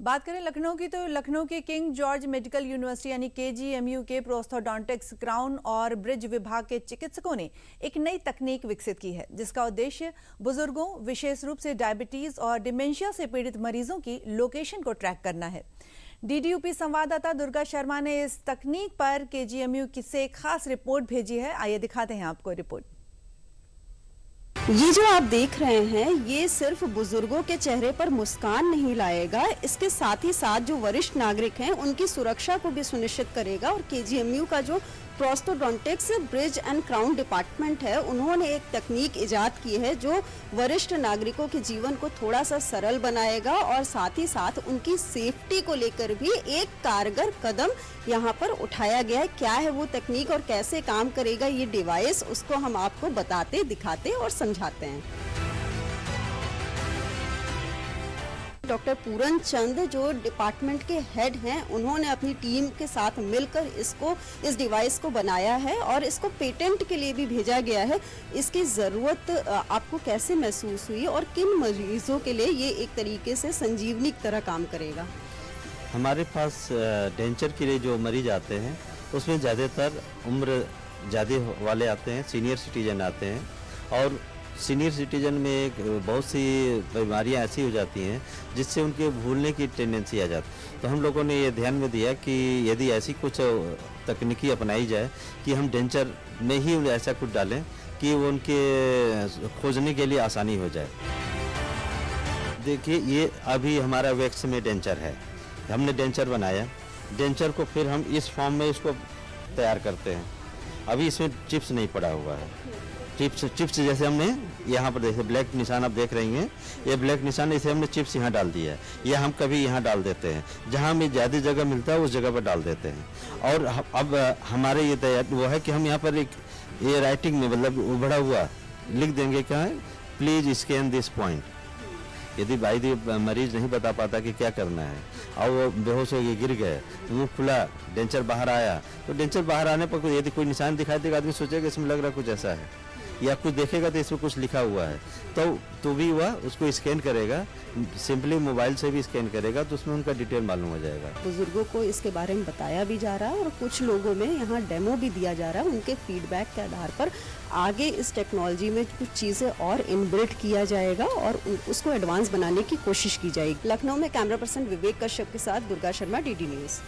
बात करें लखनऊ की तो लखनऊ के किंग जॉर्ज मेडिकल यूनिवर्सिटी यानी केजीएमयू के प्रोस्थोडोंटिक्स क्राउन और ब्रिज विभाग के चिकित्सकों ने एक नई तकनीक विकसित की है जिसका उद्देश्य बुजुर्गों विशेष रूप से डायबिटीज और डिमेंशिया से पीड़ित मरीजों की लोकेशन को ट्रैक करना है। डीडीयूपी संवाददाता दुर्गा शर्मा ने इस तकनीक पर केजीएमयू से एक खास रिपोर्ट भेजी है। आइए दिखाते हैं आपको रिपोर्ट। ये जो आप देख रहे हैं ये सिर्फ बुजुर्गों के चेहरे पर मुस्कान नहीं लाएगा, इसके साथ ही साथ जो वरिष्ठ नागरिक हैं उनकी सुरक्षा को भी सुनिश्चित करेगा। और केजीएमयू का जो prosthodontics bridge and crown department है उन्होंने एक तकनीक इजाद की है जो वरिष्ठ नागरिकों के जीवन को थोड़ा सा सरल बनाएगा और साथ ही साथ उनकी सेफ्टी को लेकर भी एक कारगर कदम यहाँ पर उठाया गया है। क्या है वो तकनीक और कैसे काम करेगा ये डिवाइस, उसको हम आपको बताते, दिखाते और समझाते हैं। डॉक्टर पूरन चंद जो डिपार्टमेंट के हेड हैं उन्होंने अपनी टीम के साथ मिलकर इस डिवाइस को बनाया है और इसको पेटेंट के लिए भी भेजा गया है। इसकी ज़रूरत आपको कैसे महसूस हुई और किन मरीजों के लिए ये एक तरीके से संजीवनी की तरह काम करेगा? हमारे पास डेंचर के लिए जो मरीज आते हैं उसमें ज़्यादातर उम्र ज़्यादा वाले आते हैं, सीनियर सिटीजन आते हैं और सीनियर सिटीजन में बहुत सी बीमारियां ऐसी हो जाती हैं जिससे उनके भूलने की टेंडेंसी आ जाती है। तो हम लोगों ने ये ध्यान में दिया कि यदि ऐसी कुछ तकनीकी अपनाई जाए कि हम डेंचर में ही ऐसा कुछ डालें कि वो उनके खोजने के लिए आसानी हो जाए। देखिए ये अभी हमारा वैक्स में डेंचर है, हमने डेंचर बनाया, डेंचर को फिर हम इस फॉर्म में इसको तैयार करते हैं। अभी इसमें चिप्स नहीं पड़ा हुआ है। चिप्स जैसे हमने यहाँ पर देखिए ब्लैक निशान आप देख रही हैं, ये ब्लैक निशान इसे हमने चिप्स यहाँ डाल दिया है। ये हम कभी यहाँ डाल देते हैं, जहाँ हमें ज़्यादा जगह मिलता है उस जगह पर डाल देते हैं। और अब हमारे ये तैयार वो है कि हम यहाँ पर एक ये राइटिंग में मतलब उभरा हुआ लिख देंगे क्या है, प्लीज स्कैन दिस पॉइंट। यदि भाई मरीज नहीं बता पाता कि क्या करना है और वो बेहोश हो गए, गिर गए, मुंह खुला, डेंचर बाहर आया, तो डेंचर बाहर आने पर यदि कोई निशान दिखाई देगा आदमी सोचेगा इसमें लग रहा कुछ ऐसा है, या कुछ देखेगा तो इसमें कुछ लिखा हुआ है तो भी हुआ उसको स्कैन करेगा, सिंपली मोबाइल से भी स्कैन करेगा तो उसमें उनका डिटेल मालूम हो जाएगा। बुजुर्गों को इसके बारे में बताया भी जा रहा है और कुछ लोगों में यहाँ डेमो भी दिया जा रहा है। उनके फीडबैक के आधार पर आगे इस टेक्नोलॉजी में कुछ चीज़ें और इनबिल्ट किया जाएगा और उसको एडवांस बनाने की कोशिश की जाएगी। लखनऊ में कैमरा पर्सन विवेक कश्यप के साथ दुर्गा शर्मा, डीडी न्यूज़।